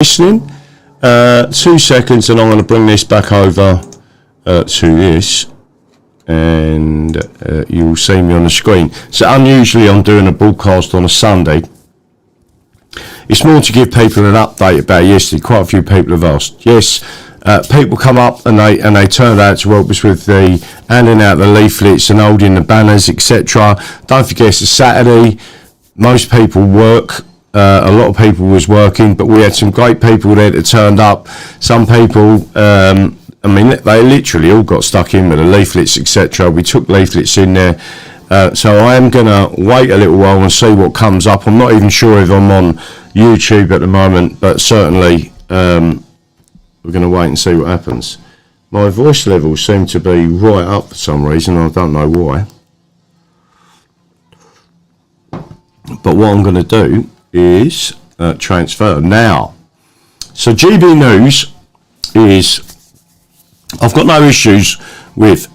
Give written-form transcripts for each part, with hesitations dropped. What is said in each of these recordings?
Listening. 2 seconds and I'm going to bring this back over to this and you'll see me on the screen. So unusually I'm doing a broadcast on a Sunday. It's more to give people an update about yesterday. Quite a few people have asked. Yes, people come up and they turned out to help us with the handing out the leaflets and holding the banners, etc. Don't forget it's a Saturday. Most people work. A lot of people was working, but we had some great people there that turned up. Some people, I mean, they literally all got stuck in with the leaflets, etc. We took leaflets in there. So I am going to wait a little while and see what comes up. I'm not even sure if I'm on YouTube at the moment, but certainly we're going to wait and see what happens. My voice levels seem to be right up for some reason. I don't know why. But what I'm going to do is transfer now. So GB News is, I've got no issues with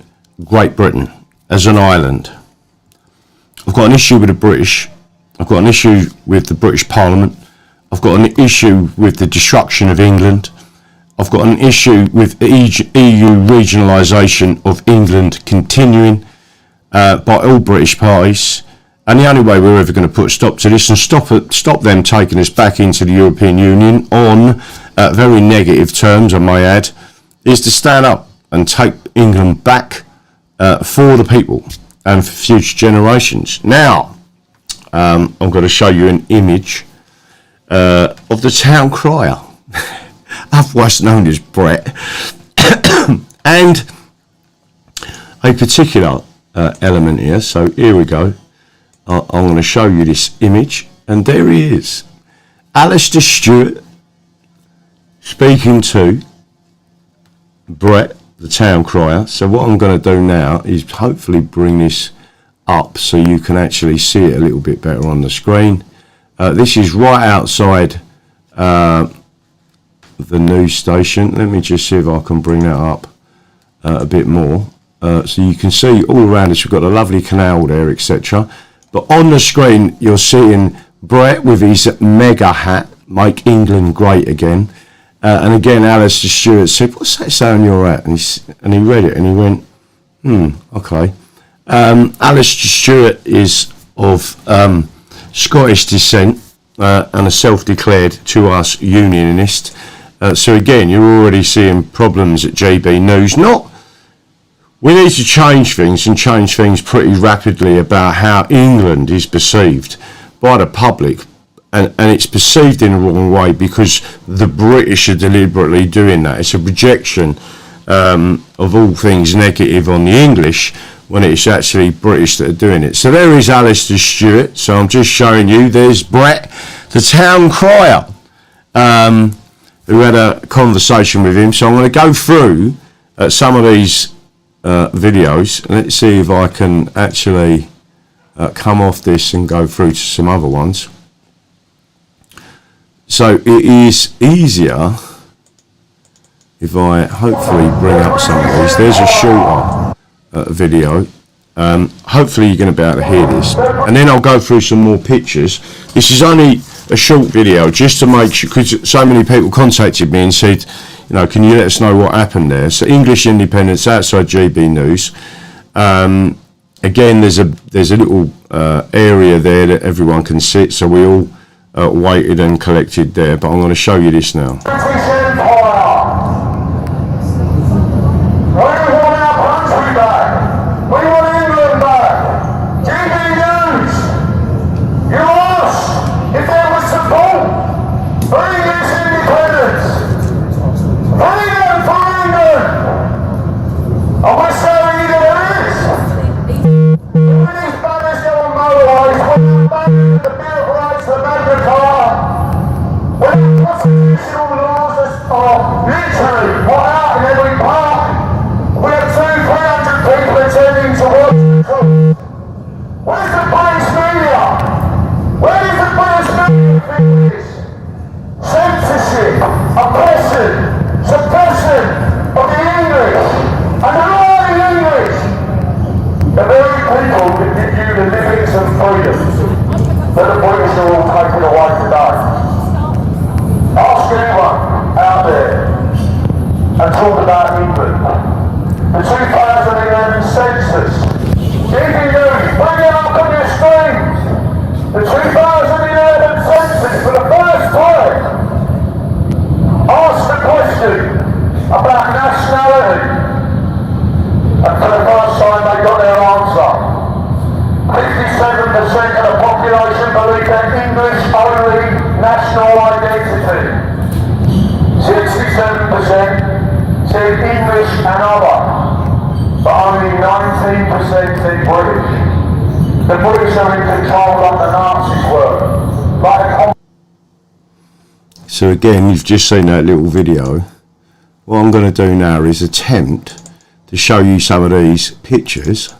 Great Britain as an island. I've got an issue with the British. I've got an issue with the British Parliament. I've got an issue with the destruction of England. I've got an issue with EU regionalisation of England continuing by all British parties. And the only way we're ever going to put a stop to this and stop them taking us back into the European Union on very negative terms, I may add, is to stand up and take England back for the people and for future generations. Now, I'm going to show you an image of the town crier, otherwise known as Brett, and a particular element here. So here we go. I'm going to show you this image, and there he is, Alistair Stewart, speaking to Brett, the town crier. So what I'm going to do now is hopefully bring this up so you can actually see it a little bit better on the screen. This is right outside the news station. Let me just see if I can bring that up a bit more. So you can see all around us, we've got a lovely canal there, etc. But on the screen, you're seeing Brett with his mega hat, Make England Great Again. And again, Alistair Stewart said, what's that say on your hat? And he read it and he went, okay. Alistair Stewart is of Scottish descent and a self-declared, to us, unionist. So again, you're already seeing problems at GB News. We need to change things and change things pretty rapidly about how England is perceived by the public, and it's perceived in the wrong way because the British are deliberately doing that. It's a projection of all things negative on the English when it's actually British that are doing it. So there is Alistair Stewart. So I'm just showing you, there's Brett, the town crier, who had a conversation with him. So I'm going to go through some of these videos. Let's see if I can actually come off this and go through to some other ones. So it is easier if I hopefully bring up some of these. There's a shorter video. Hopefully you're going to be able to hear this, and then I'll go through some more pictures. This is only a short video just to make sure, because so many people contacted me and said, you know, can you let us know what happened there? So English independence outside GB News. Again, there's a little area there that everyone can sit. So we all waited and collected there. But I'm going to show you this now. Censorship, oppression, suppression of the English, and the law in English. The very people that give you the limits of freedom that the British are all taking away today. Ask anyone talk about England. The 2011 census. GB News, bring it up on your screens. The 2011 census, for the first time, asked the question about nationality. And for the first time they got their answer. 57% of the population believe that English only national identity. 67% said English and other, but only 19% said British. The British are in control like the Nazis were. Like So again, you've just seen that little video. What I'm going to do now is attempt to show you some of these pictures.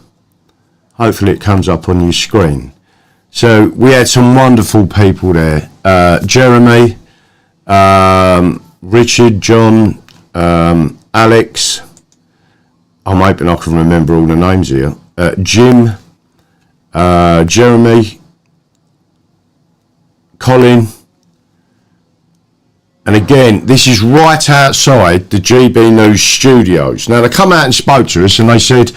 Hopefully it comes up on your screen. So we had some wonderful people there. Jeremy, Richard, John, Alex. I'm hoping I can remember all the names here. Jim, Jeremy, Colin. And again, this is right outside the GB News studios. Now, they come out and spoke to us and they said,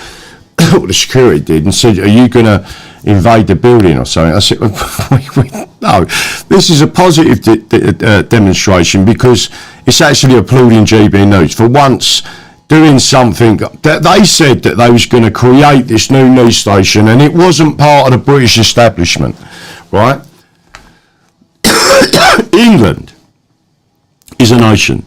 what the security did, and said, are you going to invade the building or something? I said, no, this is a positive demonstration because it's actually applauding GB News for once doing something that they said that they was going to create this new news station, and it wasn't part of the British establishment, right? England is a nation.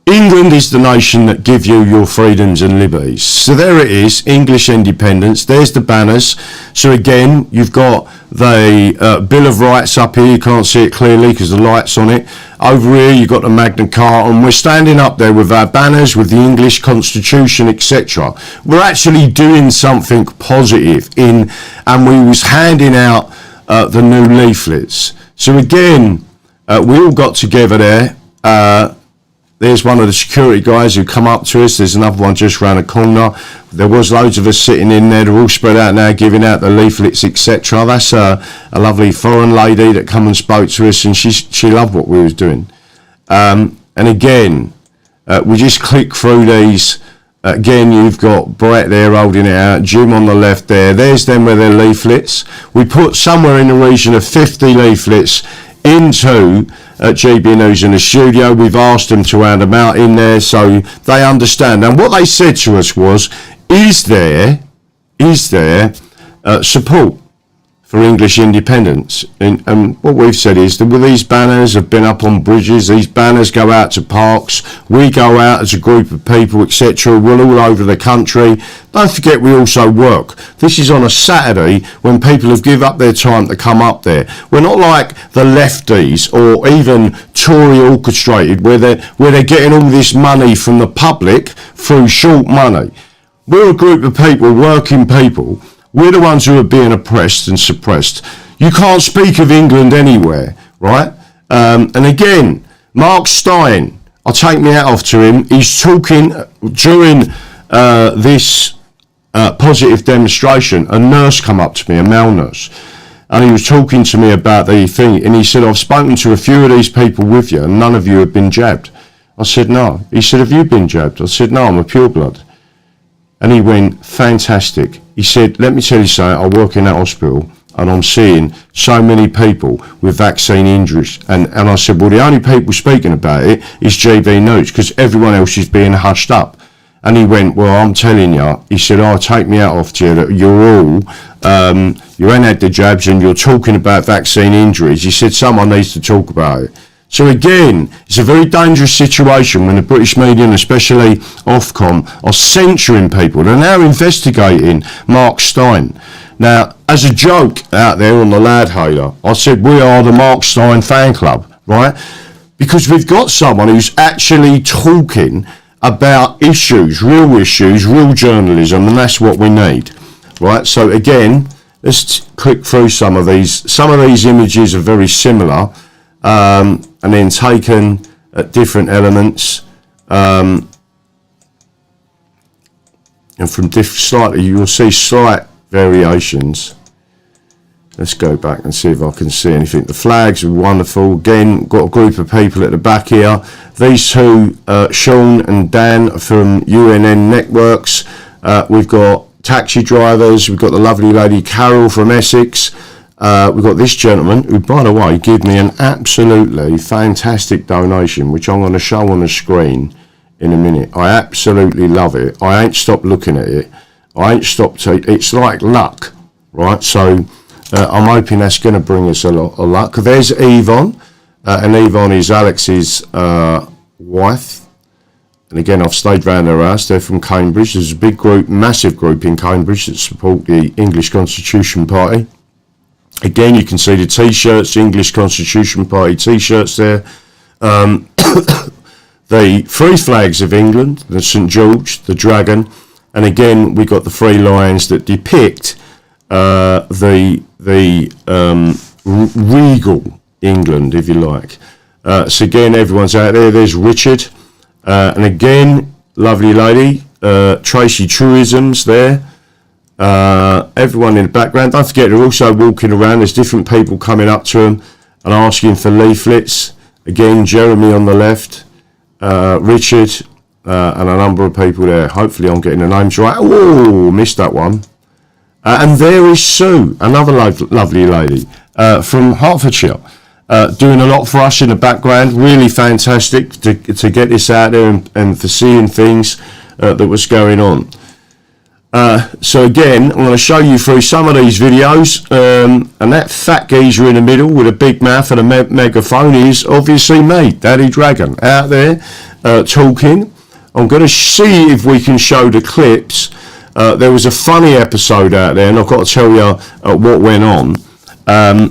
England is the nation that give you your freedoms and liberties. So there it is, English independence. There's the banners. So again, you've got the Bill of Rights up here. You can't see it clearly because the light's on it. Over here, you've got the Magna Carta, and we're standing up there with our banners, with the English Constitution, etc. We're actually doing something positive and we was handing out the new leaflets. So again, we all got together there. There's one of the security guys who come up to us. There's another one just round the corner. There was loads of us sitting in there. They're all spread out now, giving out the leaflets, etc. That's a lovely foreign lady that come and spoke to us, and she loved what we was doing. And again, we just click through these. Again, you've got Brett there holding it out, Jim on the left there. There's them with their leaflets. We put somewhere in the region of 50 leaflets into GB News in the studio. We've asked them to hand them out in there so they understand. And what they said to us was, is there support for English independence? And what we've said is that these banners have been up on bridges, these banners go out to parks, we go out as a group of people, etc. We're all over the country. Don't forget we also work. This is on a Saturday when people have given up their time to come up there. We're not like the lefties or even Tory orchestrated where they're getting all this money from the public through short money. We're a group of people, working people. We're the ones who are being oppressed and suppressed. You can't speak of England anywhere, right? And again, Mark Stein, I'll take my hat off to him. He's talking during this positive demonstration. A nurse come up to me, a male nurse, and he was talking to me about the thing. And he said, I've spoken to a few of these people with you, and none of you have been jabbed. I said, no. He said, have you been jabbed? I said, no, I'm a pureblood. And he went, fantastic. He said, let me tell you something, I work in that hospital and I'm seeing so many people with vaccine injuries. And I said, well, the only people speaking about it is GB News because everyone else is being hushed up. And he went, well, I'm telling you, he said, oh, take me out of you that you're all, you ain't had the jabs and you're talking about vaccine injuries. He said, someone needs to talk about it. So again, it's a very dangerous situation when the British media, and especially Ofcom, are censoring people. They're now investigating Mark Stein. Now, as a joke out there on the Lad Hater, I said we are the Mark Stein fan club, right? Because we've got someone who's actually talking about issues, real journalism, and that's what we need, right? So again, let's click through some of these. Some of these images are very similar. And then taken at different elements, and from slightly, you'll see slight variations. Let's go back and see if I can see anything. The flags are wonderful. Again, got a group of people at the back here. These two, Sean and Dan from UNN Networks. We've got taxi drivers. We've got the lovely lady Carol from Essex. We've got this gentleman who, by the way, gave me an absolutely fantastic donation, which I'm going to show on the screen in a minute. I absolutely love it. I ain't stopped looking at it. I ain't stopped. It's like luck, right? So I'm hoping that's going to bring us a lot of luck. There's Yvonne, and Yvonne is Alex's wife. And again, I've stayed round their house. They're from Cambridge. There's a big group, massive group in Cambridge that support the English Constitution Party. Again, you can see the T-shirts, English Constitution Party T-shirts there. The three flags of England, the St George, the Dragon, and again we got the three lions that depict the regal England, if you like. So again, everyone's out there. There's Richard, and again, lovely lady, Tracy Truism's there. Everyone in the background. Don't forget, they're also walking around. There's different people coming up to them and asking for leaflets. Again, Jeremy on the left, Richard, and a number of people there. Hopefully I'm getting the names right. Oh, missed that one. And there is Sue, another lovely lady from Hertfordshire, doing a lot for us in the background. Really fantastic to get this out there and for seeing things that was going on. So again, I'm going to show you through some of these videos, and that fat geezer in the middle with a big mouth and a megaphone is obviously me, Daddy Dragon, out there talking. I'm going to see if we can show the clips. There was a funny episode out there, and I've got to tell you what went on.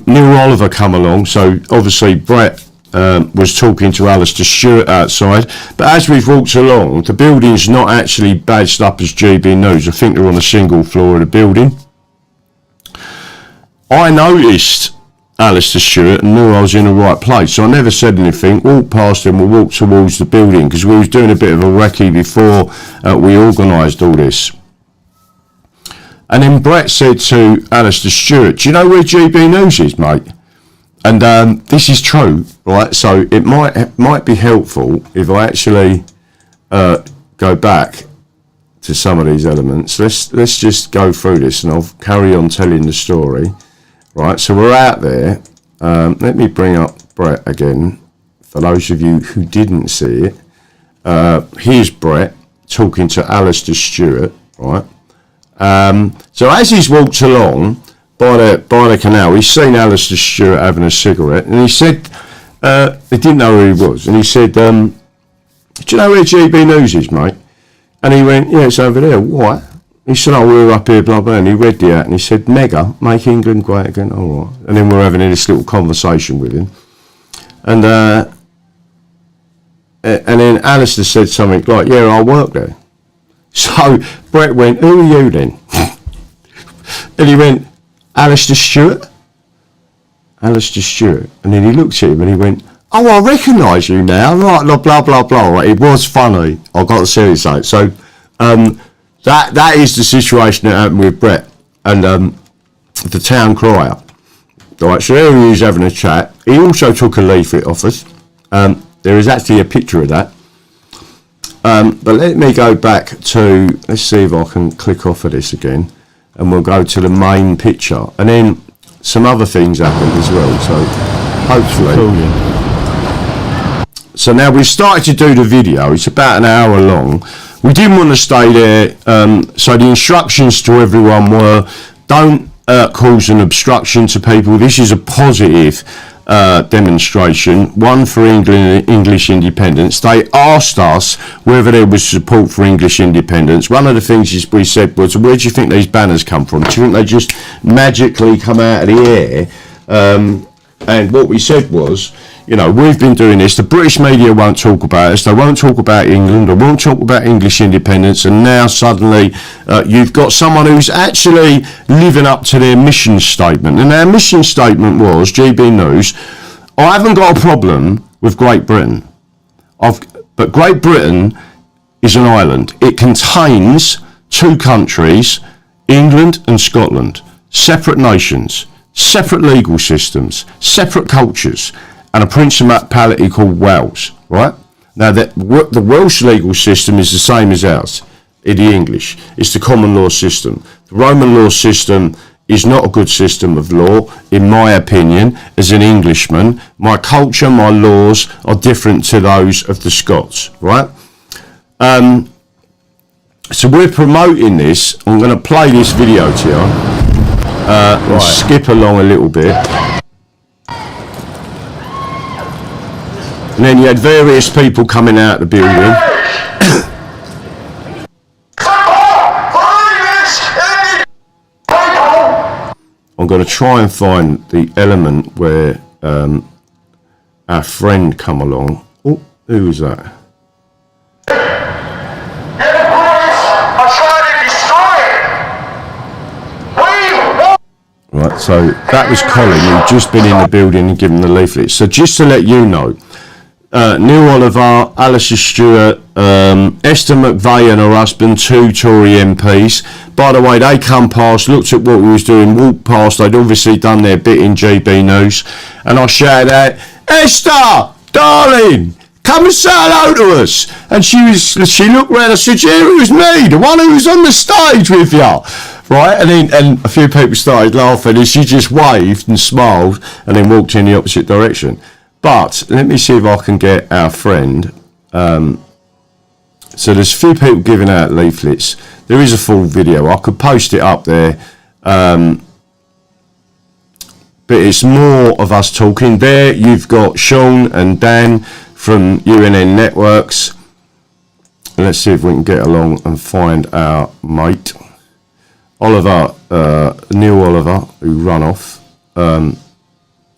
Neil Oliver come along, so obviously Brett was talking to Alistair Stewart outside, but as we've walked along, the building's not actually badged up as GB News. I think they're on the single floor of the building. I noticed Alistair Stewart and knew I was in the right place, so I never said anything. Walked past him, we walked towards the building because we was doing a bit of a recce before we organised all this. And then Brett said to Alistair Stewart, "Do you know where GB News is, mate?" And this is true, right? So it might be helpful if I actually go back to some of these elements. Let's just go through this, and I'll carry on telling the story, right? So we're out there. Let me bring up Brett again for those of you who didn't see it. Here's Brett talking to Alistair Stewart, right? So as he's walked along by the canal, he's seen Alistair Stewart having a cigarette, and he said he didn't know who he was, and he said, "Do you know where GB News is, mate?" And he went, "Yeah, it's over there." "Why?" He said, "Oh, we're up here, blah blah." And he read the ad, and he said, "Mega, make England great again." All right. And then we're having this little conversation with him, and then Alistair said something like, "Yeah, I work there." So Brett went, "Who are you then?" And he went, "Alistair Stewart." Alistair Stewart. And then he looked at him and he went, "Oh, I recognise you now." Right, blah blah blah. Right. It was funny. I got to say it. So that is the situation that happened with Brett and the town crier. Right. So there he is having a chat. He also took a leaflet off us. There is actually a picture of that. But let me go back to, let's see if I can click off of this again, and we'll go to the main picture, and then some other things happened as well, so hopefully. Cool, yeah. So now we've started to do the video. It's about an hour long. We didn't want to stay there, so the instructions to everyone were, don't cause an obstruction to people. This is a positive demonstration, one for English independence. They asked us whether there was support for English independence. One of the things we said was, where do you think these banners come from? Do you think they just magically come out of the air? And what we said was, you know, we've been doing this. The British media won't talk about us. They won't talk about England. They won't talk about English independence. And now suddenly you've got someone who's actually living up to their mission statement. And their mission statement was, GB News, I haven't got a problem with Great Britain. But Great Britain is an island. It contains two countries, England and Scotland, separate nations. separate legal systems, separate cultures, and a principality called Wales, right? Now, the Welsh legal system is the same as ours, in the English. It's the common law system. The Roman law system is not a good system of law, in my opinion, as an Englishman. My culture, my laws are different to those of the Scots, right? So we're promoting this. I'm going to play this video to you. And skip along a little bit. And then you had various people coming out of the building. I'm going to try and find the element where our friend come along. Oh, who was that? Right, so that was Colin, who'd just been in the building and given the leaflet. So just to let you know, Neil Oliver, Alistair Stewart, Esther McVeigh and her husband, 2 Tory MPs. By the way, they come past, looked at what we was doing, walked past. They'd obviously done their bit in GB News. And I shouted out, Esther, darling, come and say hello to us. And she looked round and said, yeah, it was me, the one who was on the stage with you. Right, and a few people started laughing, and she just waved and smiled and then walked in the opposite direction. But let me see if I can get our friend. So there's a few people giving out leaflets. There is a full video. I could post it up there. But it's more of us talking. There you've got Sean and Dan from UNN Networks. Let's see if we can get along and find our mate. Oliver, Neil Oliver, who run off. I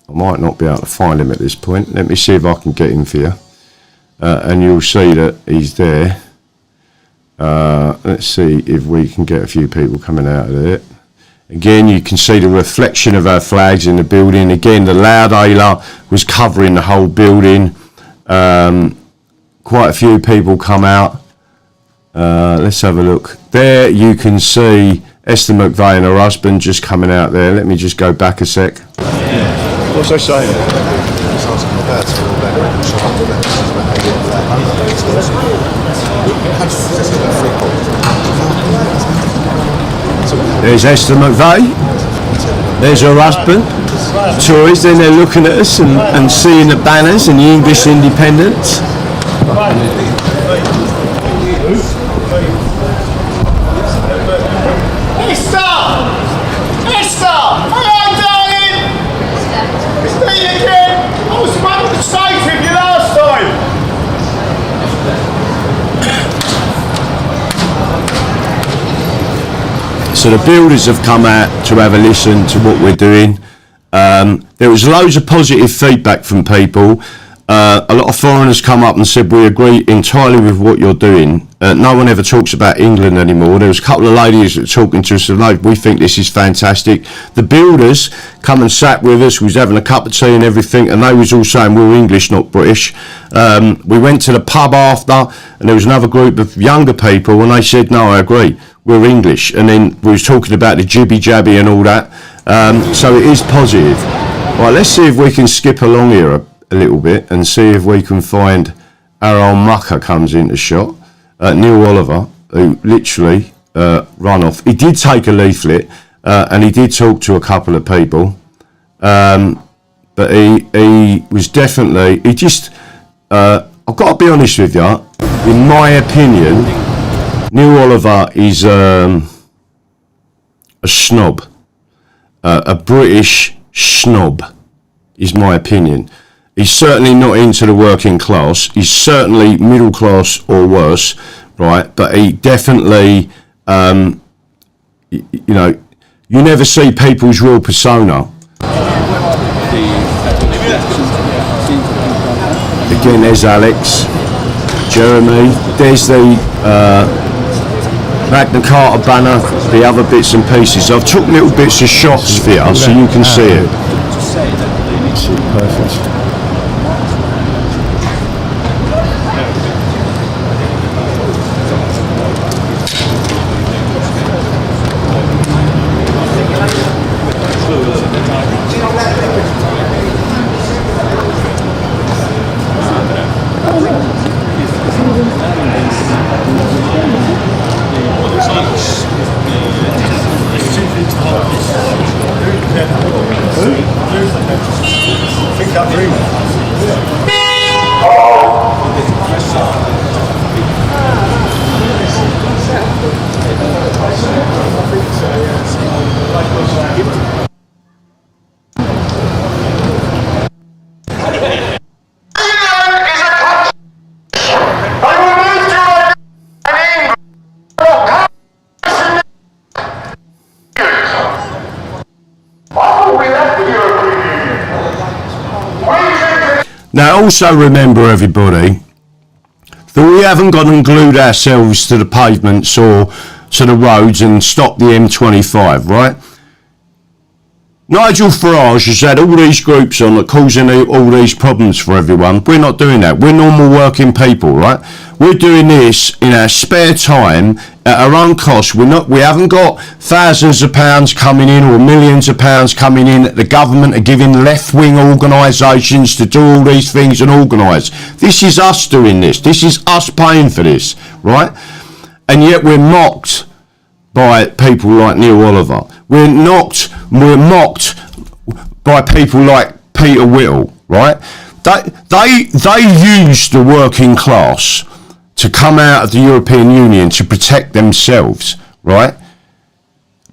might not be able to find him at this point. Let me see if I can get him for you. And you'll see that he's there. Let's see if we can get a few people coming out of there. Again, you can see the reflection of our flags in the building. Again, the loudhailer was covering the whole building. Quite a few people come out. Let's have a look. There you can see Esther McVeigh and her husband just coming out there. Let me just go back a sec. What's they saying? There's Esther McVeigh. There's her husband. Tories, then they're looking at us and seeing the banners and the English independence. So the builders have come out to have a listen to what we're doing. There was loads of positive feedback from people. A lot of foreigners come up and said, we agree entirely with what you're doing. No one ever talks about England anymore. There was a couple of ladies that were talking to us and said, no, we think this is fantastic. The builders come and sat with us. We was having a cup of tea and everything, and they was all saying we're English, not British. We went to the pub after, and there was another group of younger people, and they said, no, I agree, we're English. And then we was talking about the jibby-jabby and all that. So it is positive. Right, let's see if we can skip along here a little bit and see if we can find our old mucker comes into shot. Neil Oliver, who literally run off. He did take a leaflet and he did talk to a couple of people. But he was definitely, I've got to be honest with you, in my opinion, Neil Oliver is a snob. A British snob is my opinion. He's certainly not into the working class. He's certainly middle class or worse, right? But he definitely, you know, you never see people's real persona. Again, there's Alex, Jeremy, there's the Magna Carta banner, the other bits and pieces. I've took little bits of shots for you so you can see it. Perfect. Now also remember, everybody, that we haven't gone and glued ourselves to the pavements or to the roads and stopped the M25, right? Nigel Farage has had all these groups on that causing all these problems for everyone. We're not doing that. We're normal working people, right? We're doing this in our spare time at our own cost. We haven't got thousands of pounds coming in or millions of pounds coming in that the government are giving left-wing organisations to do all these things and organise. This is us doing this. This is us paying for this, right? And yet we're mocked by people like Neil Oliver. We're mocked by people like Peter Whittle, right? They use the working class to come out of the European Union to protect themselves, right?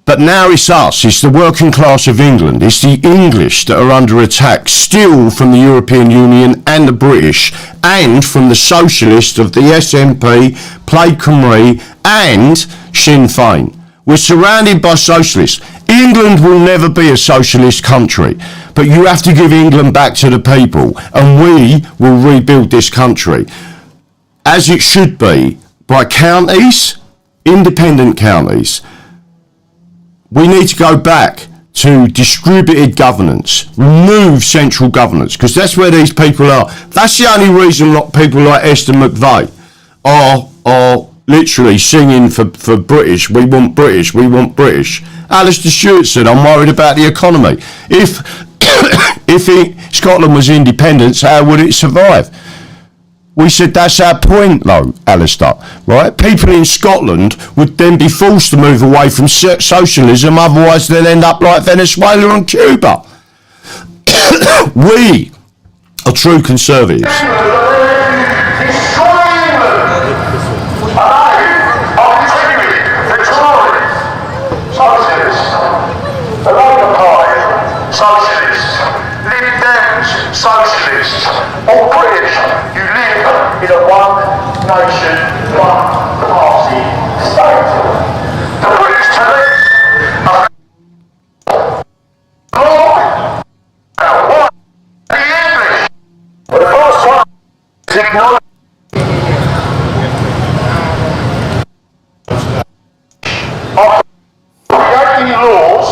But now it's us, it's the working class of England, it's the English that are under attack still from the European Union and the British and from the socialists of the SNP, Plaid Cymru and Sinn Féin. We're surrounded by socialists. England will never be a socialist country, but you have to give England back to the people and we will rebuild this country as it should be by counties, independent counties. We need to go back to distributed governance, remove central governance, because that's where these people are. That's the only reason people like Esther McVeigh are literally singing for British. We want British, we want British. Alistair Stewart said, I'm worried about the economy. If Scotland was independent, how would it survive? We said that's our point though, Alistair, right? People in Scotland would then be forced to move away from socialism, otherwise they'll end up like Venezuela and Cuba. We are true conservatives. Socialists, all British, you live in a one nation, one party state. The British police are the English. But the first one is ignored. Of creating laws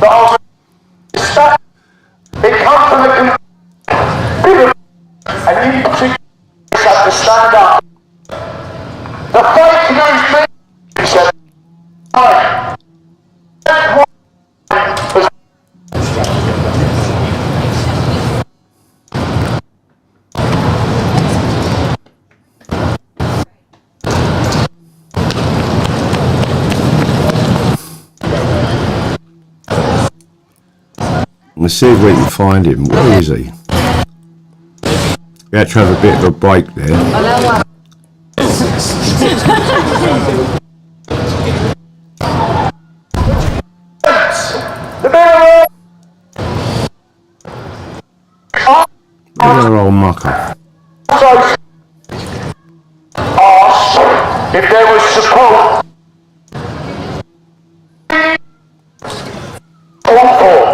that are established. It comes from the and you have to stand up. The fake news media said, Let's see if we can find him. Where is he? We had to have a bit of a break there. Look at that old mucker. Asked if there was support for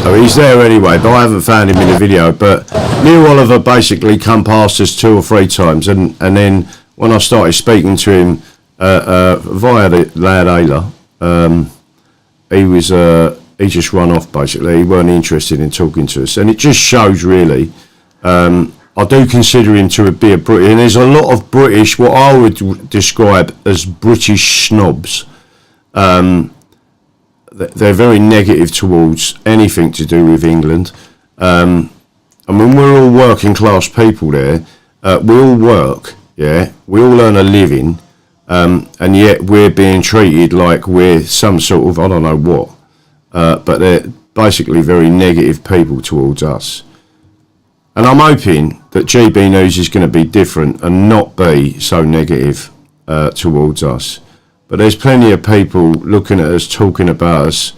So he's there anyway, but I haven't found him in the video. But Neil Oliver basically come past us 2 or 3 times, and then when I started speaking to him via the lad Ayla, he just run off basically. He weren't interested in talking to us, and it just shows really. I do consider him to be a British, and there's a lot of British, what I would describe as British snobs, they're very negative towards anything to do with England. And when we're all working class people there, we all work, yeah, we all earn a living, and yet we're being treated like we're some sort of, I don't know what, but they're basically very negative people towards us. And I'm hoping that GB News is going to be different and not be so negative towards us. But there's plenty of people looking at us, talking about us.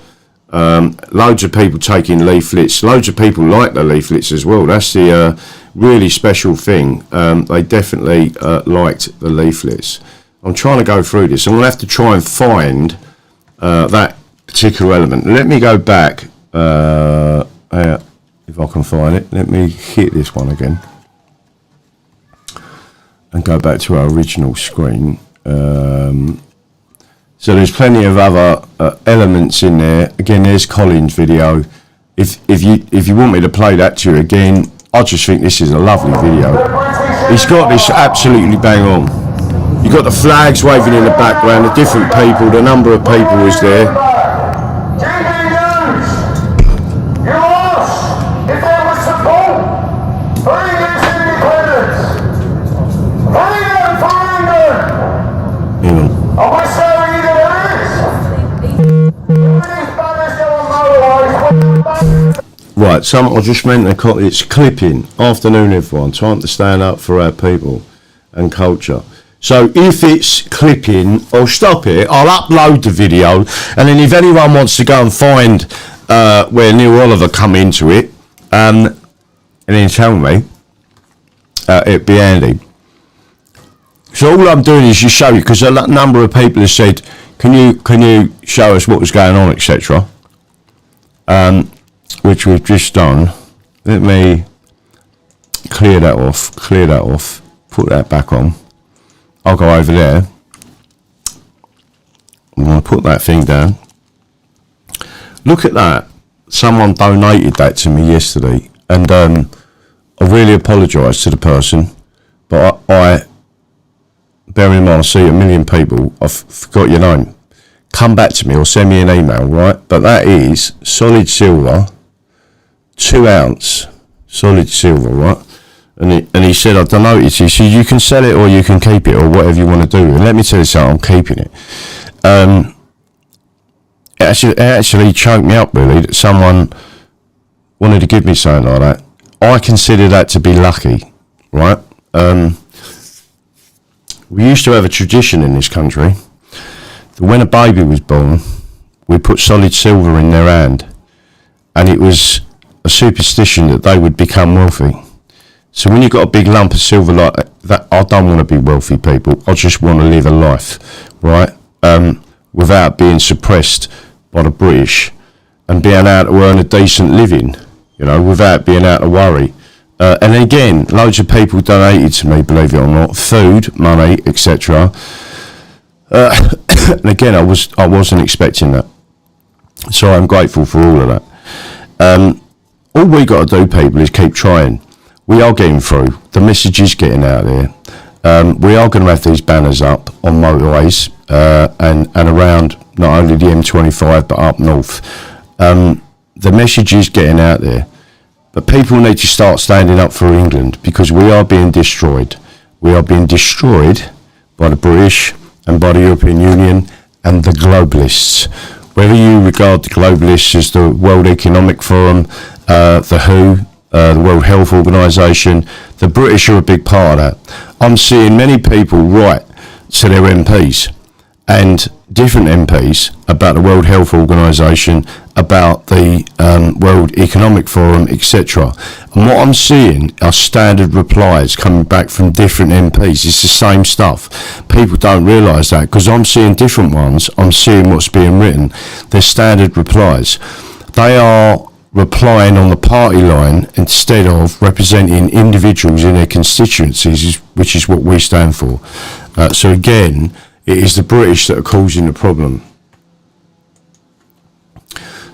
Loads of people taking leaflets. Loads of people like the leaflets as well. That's the really special thing. They definitely liked the leaflets. I'm trying to go through this. I'm going to have to try and find that particular element. Let me go back, if I can find it. Let me hit this one again and go back to our original screen. So there's plenty of other elements in there. Again, there's Colin's video. If you want me to play that to you again, I just think this is a lovely video. He's got this absolutely bang on. You've got the flags waving in the background, the different people, the number of people is there. GB News, you asked if there was support for England's independence. Freedom for England. And we're showing you that there is. These banners go on motorways. Right, I just meant it's clipping. Afternoon, everyone. Time to stand up for our people and culture. So if it's clipping, I'll stop it. I'll upload the video, and then if anyone wants to go and find where Neil Oliver come into it, and then tell me, it'd be handy. So all I'm doing is just show you, because a number of people have said, can you show us what was going on, etc. Which we've just done. Let me clear that off, put that back on. I'll go over there. I'm going to put that thing down. Look at that. Someone donated that to me yesterday, and I really apologise to the person, but I bear in mind I see a million people. I've forgot your name. Come back to me or send me an email, right? But that is solid silver, 2 ounce solid silver, right? And he said, I don't know. He said, you can sell it or you can keep it or whatever you want to do. And let me tell you something, I'm keeping it. It actually choked me up, really, that someone wanted to give me something like that. I consider that to be lucky, right? We used to have a tradition in this country that when a baby was born, we put solid silver in their hand. And it was a superstition that they would become wealthy. So when you've got a big lump of silver like that, I don't want to be wealthy, people. I just want to live a life, right? Without being suppressed by the British and being able to earn a decent living, you know, without being able to worry. And again, loads of people donated to me, believe it or not, food, money, etc. And again, I wasn't expecting that. So I'm grateful for all of that. All we got to do, people, is keep trying. We are getting through. The message is getting out there. We are going to have these banners up on motorways and around not only the M25 but up north. The message is getting out there. But people need to start standing up for England because we are being destroyed. We are being destroyed by the British and by the European Union and the globalists. Whether you regard the globalists as the World Economic Forum, the WHO, the World Health Organisation, the British are a big part of that. I'm seeing many people write to their MPs and different MPs about the World Health Organisation, about the World Economic Forum, etc. And what I'm seeing are standard replies coming back from different MPs. It's the same stuff. People don't realise that because I'm seeing different ones. I'm seeing what's being written. They're standard replies. They are replying on the party line instead of representing individuals in their constituencies, which is what we stand for. So again, it is the British that are causing the problem.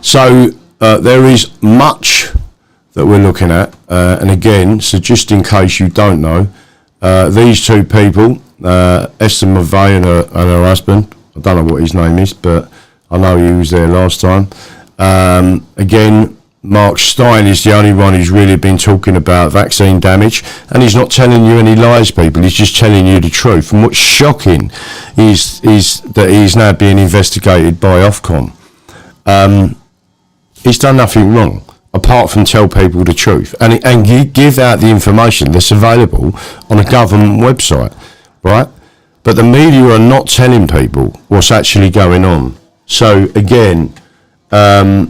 So there is much that we're looking at, and again, so just in case you don't know, these two people, Esther McVeigh and her husband, I don't know what his name is, but I know he was there last time. Again, Mark Stein is the only one who's really been talking about vaccine damage, and he's not telling you any lies, people. He's just telling you the truth. And what's shocking is that he's now being investigated by Ofcom. He's done nothing wrong apart from tell people the truth and give out the information that's available on a government website, right? But the media are not telling people what's actually going on. So again, I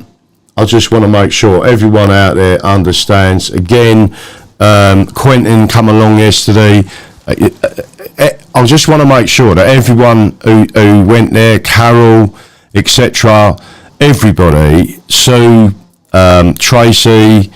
just want to make sure everyone out there understands. Again, Quentin come along yesterday. I just want to make sure that everyone who went there, Carol, etc., everybody, Sue, Tracy,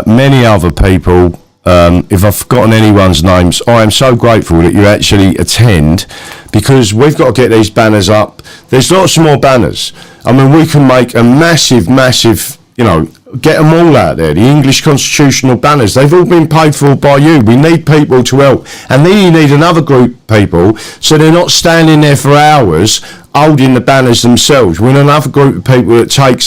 many other people, if I've forgotten anyone's names, I am so grateful that you actually attend, because we've got to get these banners up. There's lots more banners. I mean, we can make a massive, get them all out there. The English constitutional banners, they've all been paid for by you. We need people to help. And then you need another group of people, so they're not standing there for hours holding the banners themselves. We're another group of people that takes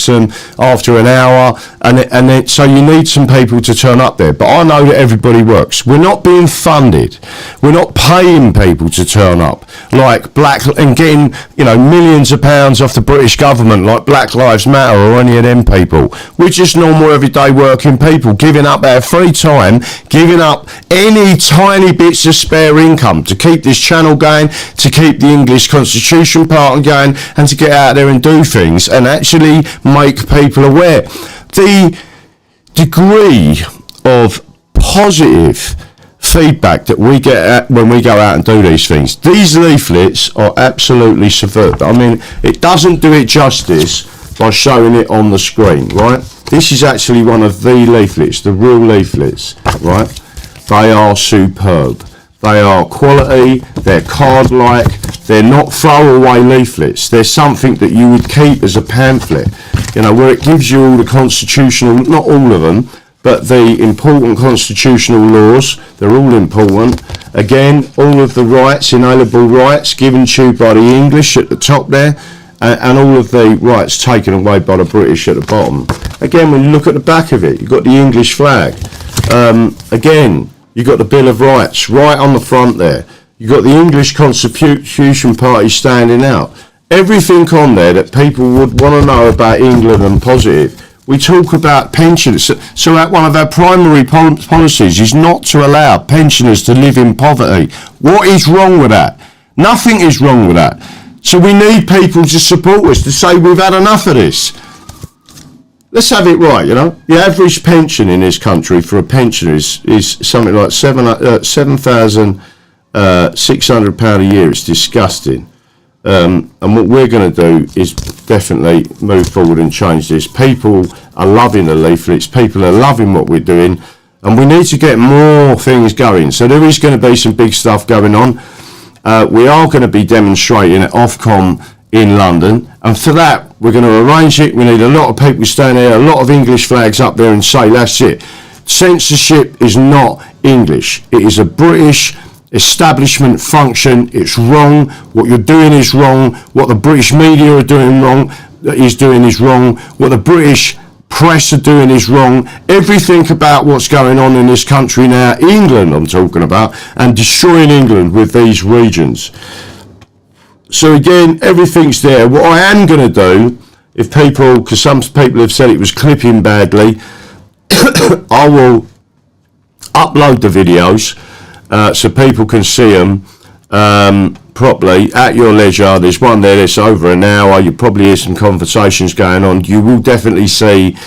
them after an hour, and then so you need some people to turn up there. But I know that everybody works. We're not being funded. We're not paying people to turn up like and getting millions of pounds off the British government like Black Lives Matter or any of them people. We're just normal everyday working people giving up our free time, giving up any tiny bits of spare income to keep this channel going, to keep the English Constitution part going, and to get out there and do things and actually make people aware. The degree of positive feedback that we get when we go out and do these things, these leaflets are absolutely superb. I mean, it doesn't do it justice by showing it on the screen, right? This is actually one of the leaflets, the real leaflets, right? They are superb. They are quality, they're card-like, they're not throwaway leaflets. They're something that you would keep as a pamphlet, where it gives you all the constitutional, not all of them, but the important constitutional laws. They're all important. Again, all of the rights, inalienable rights, given to you by the English at the top there, and all of the rights taken away by the British at the bottom. Again, when you look at the back of it, you've got the English flag. Again, you've got the Bill of Rights right on the front there. You've got the English Constitution Party standing out. Everything on there that people would want to know about England and positive. We talk about pensions. So one of our primary policies is not to allow pensioners to live in poverty. What is wrong with that? Nothing is wrong with that. So we need people to support us, to say we've had enough of this. Let's have it right, The average pension in this country for a pensioner is something like £7,600 a year. It's disgusting. And what we're going to do is definitely move forward and change this. People are loving the leaflets. People are loving what we're doing. And we need to get more things going. So there is going to be some big stuff going on. We are going to be demonstrating at Ofcom in London, and for that we're going to arrange it. We need a lot of people standing there, a lot of English flags up there, and say that's it. Censorship is not English. It is a British establishment function. It's wrong. What you're doing is wrong. What the British media are doing is wrong. What the British press are doing is wrong. Everything about what's going on in this country now, England I'm talking about, and destroying England with these regions. So again, everything's there. What I am going to do, because some people have said it was clipping badly, I will upload the videos so people can see them properly at your leisure. There's one there that's over an hour. You probably hear some conversations going on. You will definitely see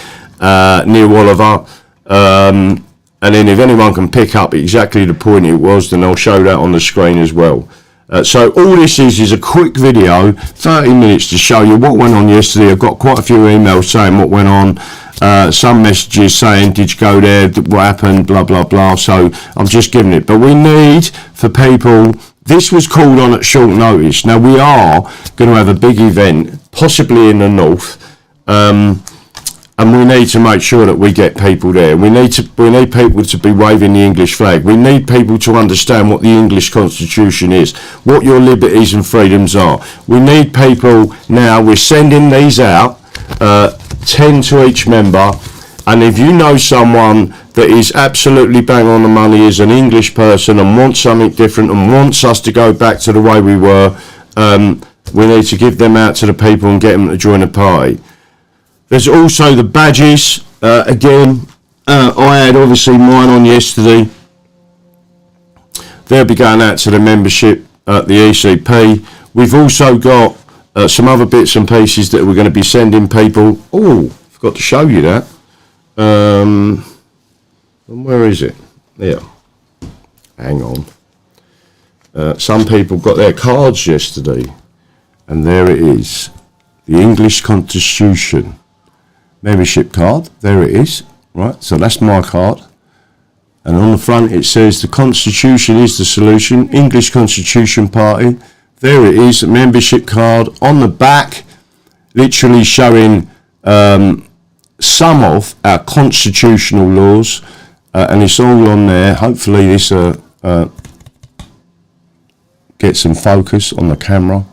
Neil Oliver. And then if anyone can pick up exactly the point it was, then I'll show that on the screen as well. So all this is a quick video, 30 minutes to show you what went on yesterday. I've got quite a few emails saying what went on, some messages saying, did you go there, what happened, blah, blah, blah. So I'm just giving it. But we need for people, this was called on at short notice. Now we are going to have a big event, possibly in the north. and we need to make sure that we get people there. We need people to be waving the English flag. We need people to understand what the English Constitution is, what your liberties and freedoms are. We need people now. We're sending these out, 10 to each member. And if you know someone that is absolutely bang on the money, is an English person and wants something different and wants us to go back to the way we were, we need to give them out to the people and get them to join the party. There's also the badges. Again, I had obviously mine on yesterday. They'll be going out to the membership at the ECP. We've also got some other bits and pieces that we're going to be sending people. Oh, forgot to show you that. Where is it? There. Hang on. Some people got their cards yesterday, and there it is. The English Constitution membership card. There it is. Right, so that's my card. And on the front it says the Constitution is the solution, English Constitution Party. There it is, membership card. On the back, literally showing some of our constitutional laws, and it's all on there. Hopefully this gets some focus on the camera,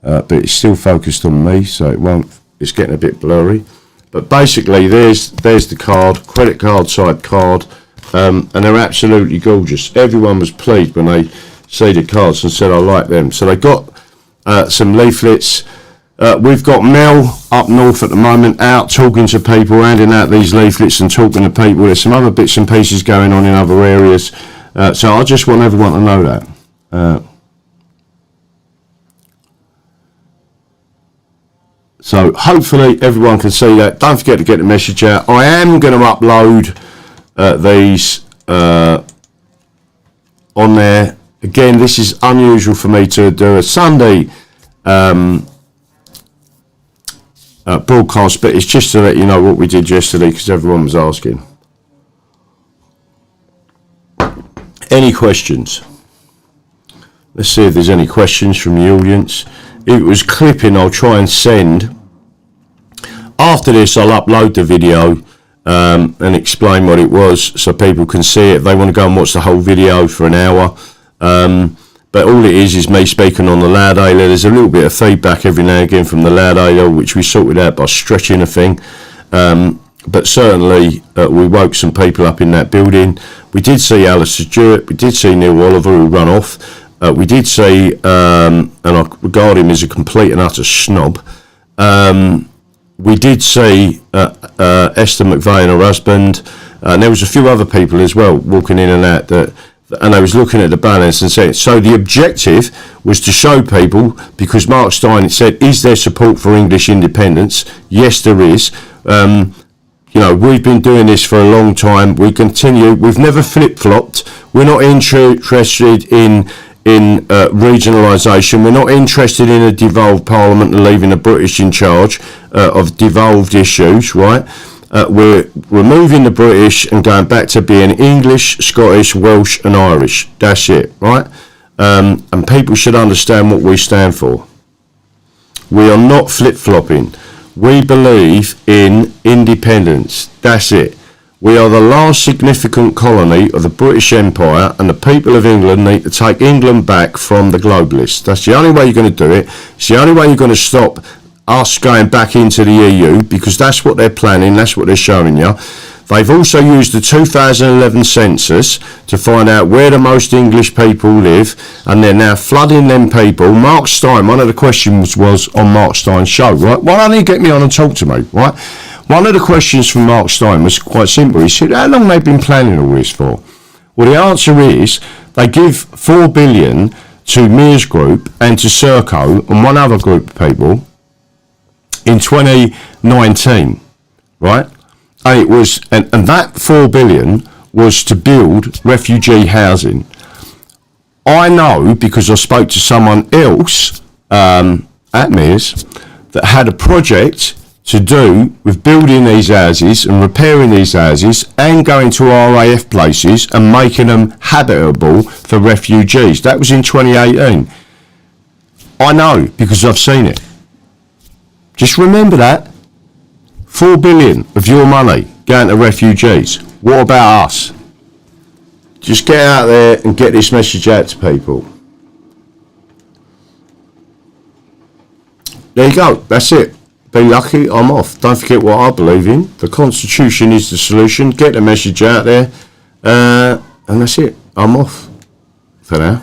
but it's still focused on me, so it won't. It's getting a bit blurry. But basically, there's the card, credit card type card, and they're absolutely gorgeous. Everyone was pleased when they see the cards and said, I like them. So they got some leaflets. We've got Mel up north at the moment out talking to people, handing out these leaflets and talking to people. There's some other bits and pieces going on in other areas. So I just want everyone to know that. So hopefully everyone can see that. Don't forget to get the message out. I am going to upload these on there. Again, this is unusual for me to do a Sunday broadcast, but it's just to let you know what we did yesterday because everyone was asking. Any questions? Let's see if there's any questions from the audience. It was clipping. I'll try and send. After this, I'll upload the video and explain what it was so people can see it. If they want to go and watch the whole video for an hour. But all it is me speaking on the loud ailer. There's a little bit of feedback every now and again from the loud ailer, which we sorted out by stretching a thing. But certainly we woke some people up in that building. We did see Alistair Stewart. We did see Neil Oliver, who ran off. We did see, and I regard him as a complete and utter snob, we did see Esther McVeigh and her husband, and there was a few other people as well walking in and out, and they was looking at the balance and saying, so the objective was to show people, because Mark Stein said, is there support for English independence? Yes, there is. We've been doing this for a long time. We continue. We've never flip-flopped. We're not interested in regionalisation. We're not interested in a devolved parliament and leaving the British in charge of devolved issues, right? We're removing the British and going back to being English, Scottish, Welsh and Irish. That's it, right? And people should understand what we stand for. We are not flip-flopping. We believe in independence. That's it. We are the last significant colony of the British Empire, and the people of England need to take England back from the globalists. That's the only way you're going to do it. It's the only way you're going to stop us going back into the EU, because that's what they're planning, that's what they're showing you. They've also used the 2011 census to find out where the most English people live, and they're now flooding them people. Mark Stein, one of the questions was on Mark Stein's show, right? Why don't you get me on and talk to me, right? One of the questions from Mark Stein was quite simple. He said, how long have they been planning all this for? Well, the answer is they give $4 billion to Mears Group and to Serco and one other group of people in 2019, right? And it was, and that $4 billion was to build refugee housing. I know, because I spoke to someone else at Mears that had a project to do with building these houses and repairing these houses and going to RAF places and making them habitable for refugees. That was in 2018. I know, because I've seen it. Just remember that. 4 billion of your money going to refugees. What about us? Just get out there and get this message out to people. There you go. That's it. Be lucky. I'm off. Don't forget what I believe in. The Constitution is the solution. Get the message out there. And that's it. I'm off for now.